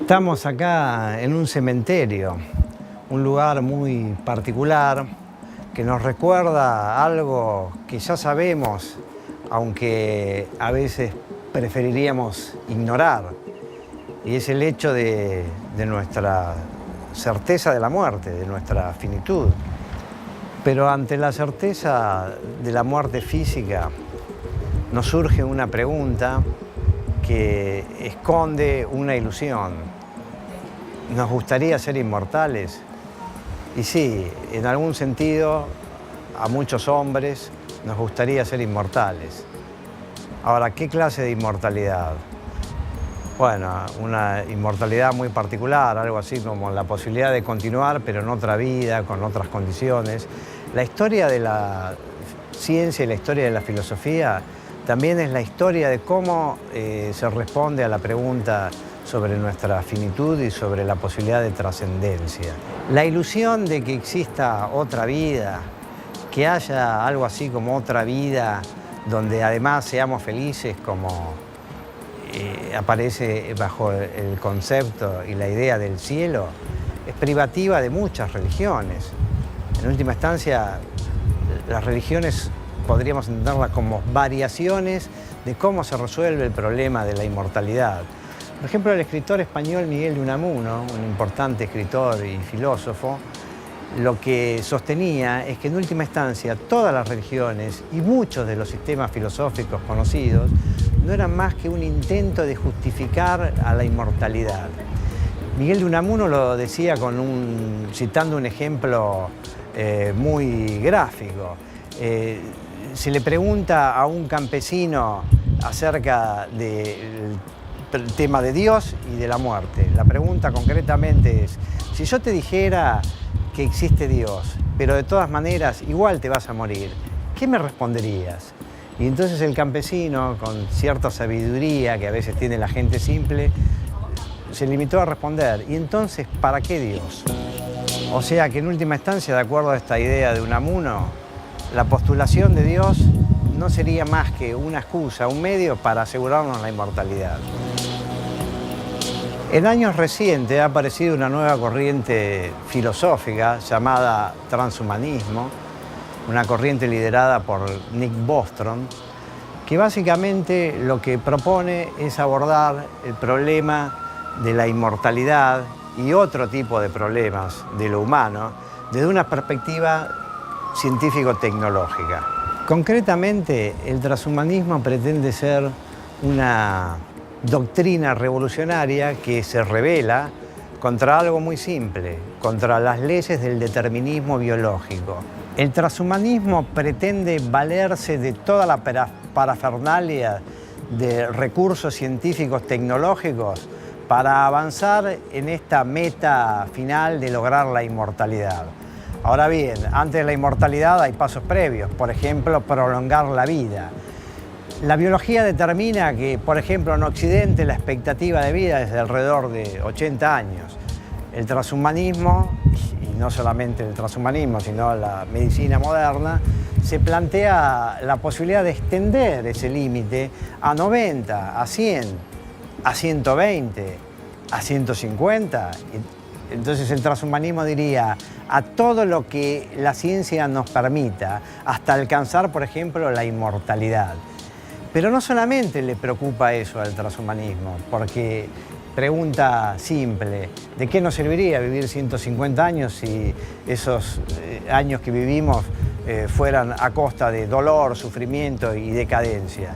Estamos acá en un cementerio, un lugar muy particular que nos recuerda algo que ya sabemos, aunque a veces preferiríamos ignorar, y es el hecho de nuestra certeza de la muerte, de nuestra finitud. Pero ante la certeza de la muerte física nos surge una pregunta que esconde una ilusión. ¿Nos gustaría ser inmortales? Y sí, en algún sentido, a muchos hombres nos gustaría ser inmortales. Ahora, ¿qué clase de inmortalidad? Bueno, una inmortalidad muy particular, algo así como la posibilidad de continuar, pero en otra vida, con otras condiciones. La historia de la ciencia y la historia de la filosofía también es la historia de cómo se responde a la pregunta sobre nuestra finitud y sobre la posibilidad de trascendencia. La ilusión de que exista otra vida, que haya algo así como otra vida, donde además seamos felices, como aparece bajo el concepto y la idea del cielo, es privativa de muchas religiones. En última instancia, las religiones podríamos entenderlas como variaciones de cómo se resuelve el problema de la inmortalidad. Por ejemplo, el escritor español Miguel de Unamuno, un importante escritor y filósofo, lo que sostenía es que en última instancia todas las religiones y muchos de los sistemas filosóficos conocidos no eran más que un intento de justificar a la inmortalidad. Miguel de Unamuno lo decía citando un ejemplo muy gráfico. Se le pregunta a un campesino acerca del tema de Dios y de la muerte. La pregunta concretamente es, si yo te dijera que existe Dios, pero de todas maneras igual te vas a morir, ¿qué me responderías? Y entonces el campesino, con cierta sabiduría que a veces tiene la gente simple, se limitó a responder, ¿y entonces para qué Dios? O sea que en última instancia, de acuerdo a esta idea de Unamuno, la postulación de Dios no sería más que una excusa, un medio para asegurarnos la inmortalidad. En años recientes ha aparecido una nueva corriente filosófica llamada transhumanismo, una corriente liderada por Nick Bostrom, que básicamente lo que propone es abordar el problema de la inmortalidad y otro tipo de problemas de lo humano desde una perspectiva científico-tecnológica. Concretamente, el transhumanismo pretende ser una doctrina revolucionaria que se rebela contra algo muy simple, contra las leyes del determinismo biológico. El transhumanismo pretende valerse de toda la parafernalia de recursos científicos tecnológicos para avanzar en esta meta final de lograr la inmortalidad. Ahora bien, antes de la inmortalidad hay pasos previos, por ejemplo, prolongar la vida. La biología determina que, por ejemplo, en Occidente la expectativa de vida es de alrededor de 80 años. El transhumanismo, y no solamente el transhumanismo, sino la medicina moderna, se plantea la posibilidad de extender ese límite a 90, a 100, a 120, a 150. Entonces el transhumanismo diría a todo lo que la ciencia nos permita, hasta alcanzar, por ejemplo, la inmortalidad. Pero no solamente le preocupa eso al transhumanismo, porque pregunta simple, ¿de qué nos serviría vivir 150 años si esos años que vivimos fueran a costa de dolor, sufrimiento y decadencia?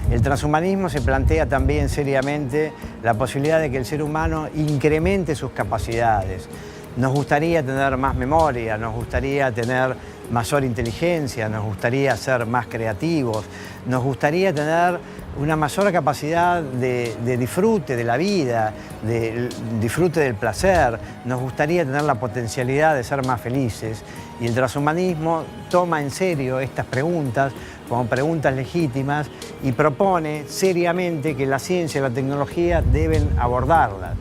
El transhumanismo se plantea también seriamente la posibilidad de que el ser humano incremente sus capacidades. Nos gustaría tener más memoria, nos gustaría tener mayor inteligencia, nos gustaría ser más creativos, nos gustaría tener una mayor capacidad de disfrute de la vida, de disfrute del placer, nos gustaría tener la potencialidad de ser más felices. Y el transhumanismo toma en serio estas preguntas como preguntas legítimas y propone seriamente que la ciencia y la tecnología deben abordarlas.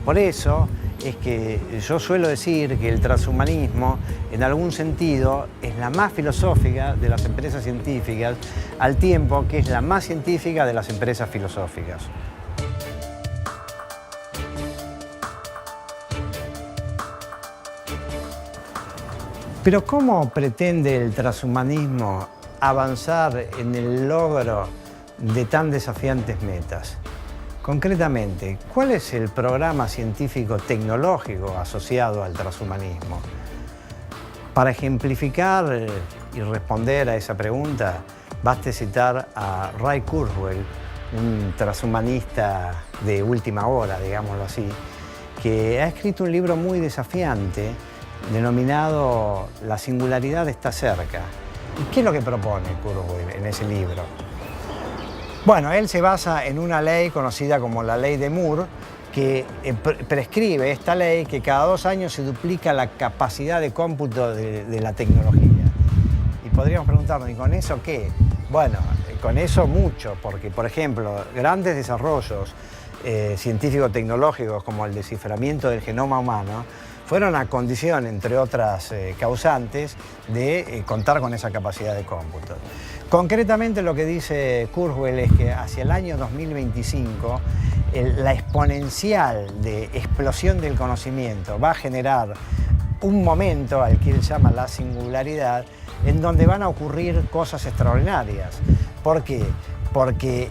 Por eso es que yo suelo decir que el transhumanismo, en algún sentido, es la más filosófica de las empresas científicas, al tiempo que es la más científica de las empresas filosóficas. Pero ¿cómo pretende el transhumanismo avanzar en el logro de tan desafiantes metas? Concretamente, ¿cuál es el programa científico tecnológico asociado al transhumanismo? Para ejemplificar y responder a esa pregunta, baste citar a Ray Kurzweil, un transhumanista de última hora, digámoslo así, que ha escrito un libro muy desafiante denominado La singularidad está cerca. ¿Y qué es lo que propone Kurzweil en ese libro? Bueno, él se basa en una ley conocida como la ley de Moore, que prescribe esta ley que cada 2 años se duplica la capacidad de cómputo de la tecnología. Y podríamos preguntarnos, ¿y con eso qué? Bueno, con eso mucho, porque, por ejemplo, grandes desarrollos científico-tecnológicos como el desciframiento del genoma humano fueron a condición, entre otras causantes, de contar con esa capacidad de cómputo. Concretamente lo que dice Kurzweil es que hacia el año 2025 la exponencial de explosión del conocimiento va a generar un momento al que él llama la singularidad, en donde van a ocurrir cosas extraordinarias. ¿Por qué? Porque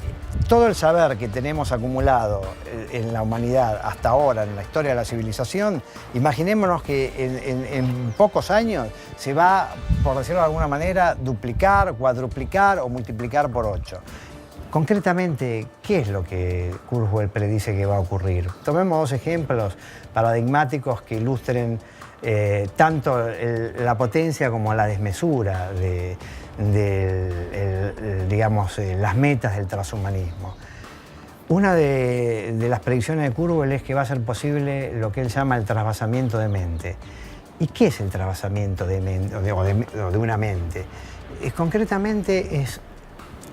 todo el saber que tenemos acumulado en la humanidad hasta ahora, en la historia de la civilización, imaginémonos que en pocos años se va, por decirlo de alguna manera, duplicar, cuadruplicar o multiplicar por 8. Concretamente, ¿qué es lo que Kurzweil predice que va a ocurrir? Tomemos 2 ejemplos paradigmáticos que ilustren tanto la potencia como la desmesura de las metas del transhumanismo. Una de las predicciones de Kurzweil es que va a ser posible lo que él llama el trasvasamiento de mente. ¿Y qué es el trasvasamiento de mente, o de una mente? Concretamente es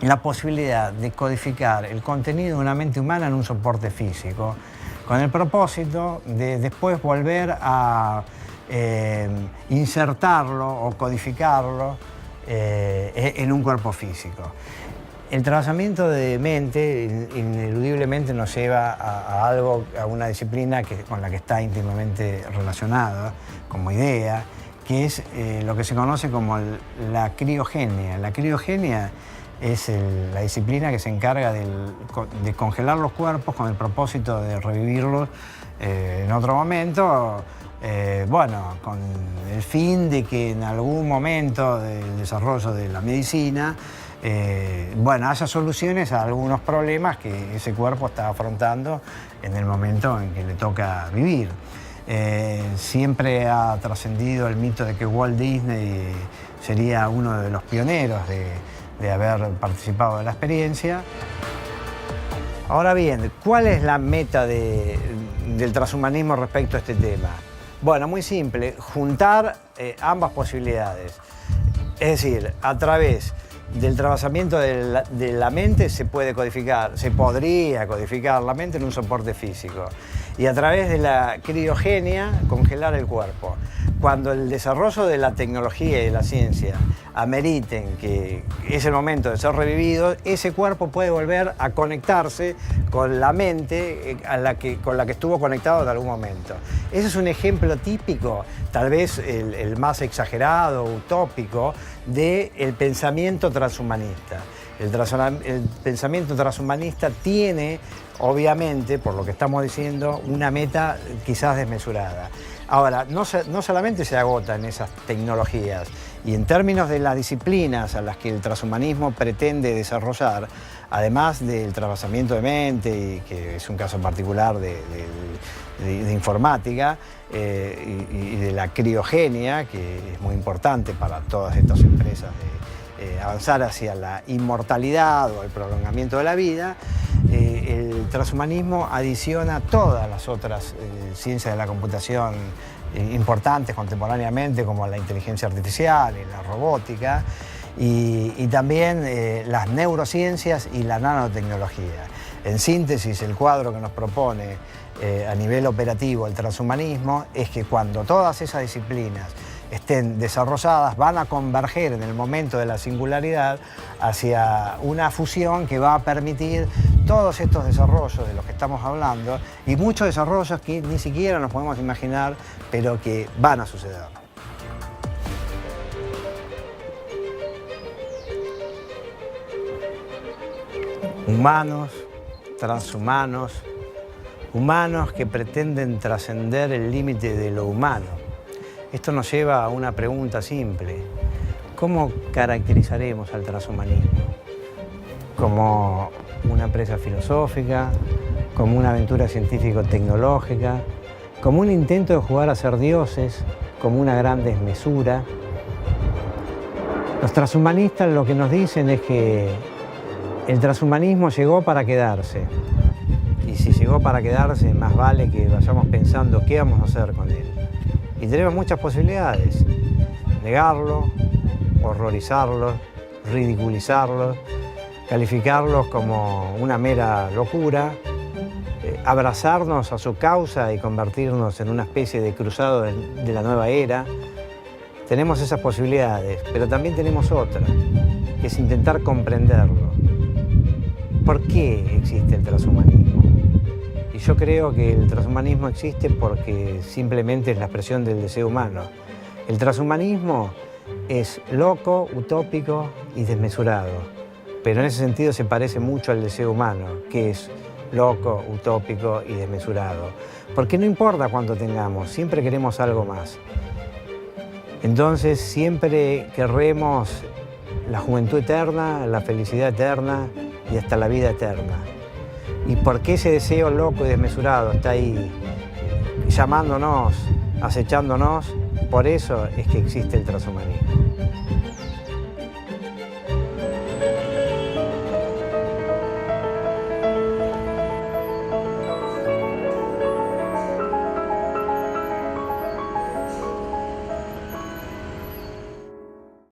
la posibilidad de codificar el contenido de una mente humana en un soporte físico, con el propósito de después volver a insertarlo o codificarlo en un cuerpo físico. El trasvasamiento de mente ineludiblemente nos lleva a una disciplina con la que está íntimamente relacionada como idea, que es lo que se conoce como la criogenia. La criogenia es la disciplina que se encarga de congelar los cuerpos con el propósito de revivirlos en otro momento, con el fin de que en algún momento del desarrollo de la medicina haya soluciones a algunos problemas que ese cuerpo está afrontando en el momento en que le toca vivir. Siempre ha trascendido el mito de que Walt Disney sería uno de los pioneros de haber participado de la experiencia. Ahora bien, ¿cuál es la meta del transhumanismo respecto a este tema? Bueno, muy simple, juntar ambas posibilidades. Es decir, a través del trasvasamiento de la mente se podría codificar la mente en un soporte físico. Y a través de la criogenia, congelar el cuerpo. Cuando el desarrollo de la tecnología y de la ciencia ameriten que es el momento de ser revivido, ese cuerpo puede volver a conectarse con la mente con la que estuvo conectado en algún momento. Ese es un ejemplo típico, tal vez el más exagerado, utópico, del pensamiento transhumanista. El pensamiento transhumanista tiene, obviamente, por lo que estamos diciendo, una meta quizás desmesurada. Ahora, no solamente se agota en esas tecnologías, y en términos de las disciplinas a las que el transhumanismo pretende desarrollar, además del trasvasamiento de mente, y que es un caso particular de informática, y de la criogenia, que es muy importante para todas estas empresas de avanzar hacia la inmortalidad o el prolongamiento de la vida, el transhumanismo adiciona todas las otras ciencias de la computación importantes contemporáneamente, como la inteligencia artificial y la robótica, y también las neurociencias y la nanotecnología. En síntesis, el cuadro que nos propone a nivel operativo el transhumanismo es que cuando todas esas disciplinas estén desarrolladas, van a converger en el momento de la singularidad hacia una fusión que va a permitir todos estos desarrollos de los que estamos hablando, y muchos desarrollos que ni siquiera nos podemos imaginar, pero que van a suceder. Humanos, transhumanos, humanos que pretenden trascender el límite de lo humano. Esto nos lleva a una pregunta simple. ¿Cómo caracterizaremos al transhumanismo? ¿Como una empresa filosófica? ¿Como una aventura científico-tecnológica? ¿Como un intento de jugar a ser dioses? ¿Como una gran desmesura? Los transhumanistas lo que nos dicen es que el transhumanismo llegó para quedarse. Y si llegó para quedarse, más vale que vayamos pensando qué vamos a hacer con él. Y tenemos muchas posibilidades. Negarlo, horrorizarlo, ridiculizarlo, calificarlos como una mera locura, abrazarnos a su causa y convertirnos en una especie de cruzado de la nueva era. Tenemos esas posibilidades, pero también tenemos otra, que es intentar comprenderlo. ¿Por qué existe el transhumanismo? Y yo creo que el transhumanismo existe porque simplemente es la expresión del deseo humano. El transhumanismo es loco, utópico y desmesurado, pero en ese sentido se parece mucho al deseo humano, que es loco, utópico y desmesurado. Porque no importa cuánto tengamos, siempre queremos algo más. Entonces siempre querremos la juventud eterna, la felicidad eterna y hasta la vida eterna. ¿Y por qué ese deseo loco y desmesurado está ahí llamándonos, acechándonos? Por eso es que existe el transhumanismo.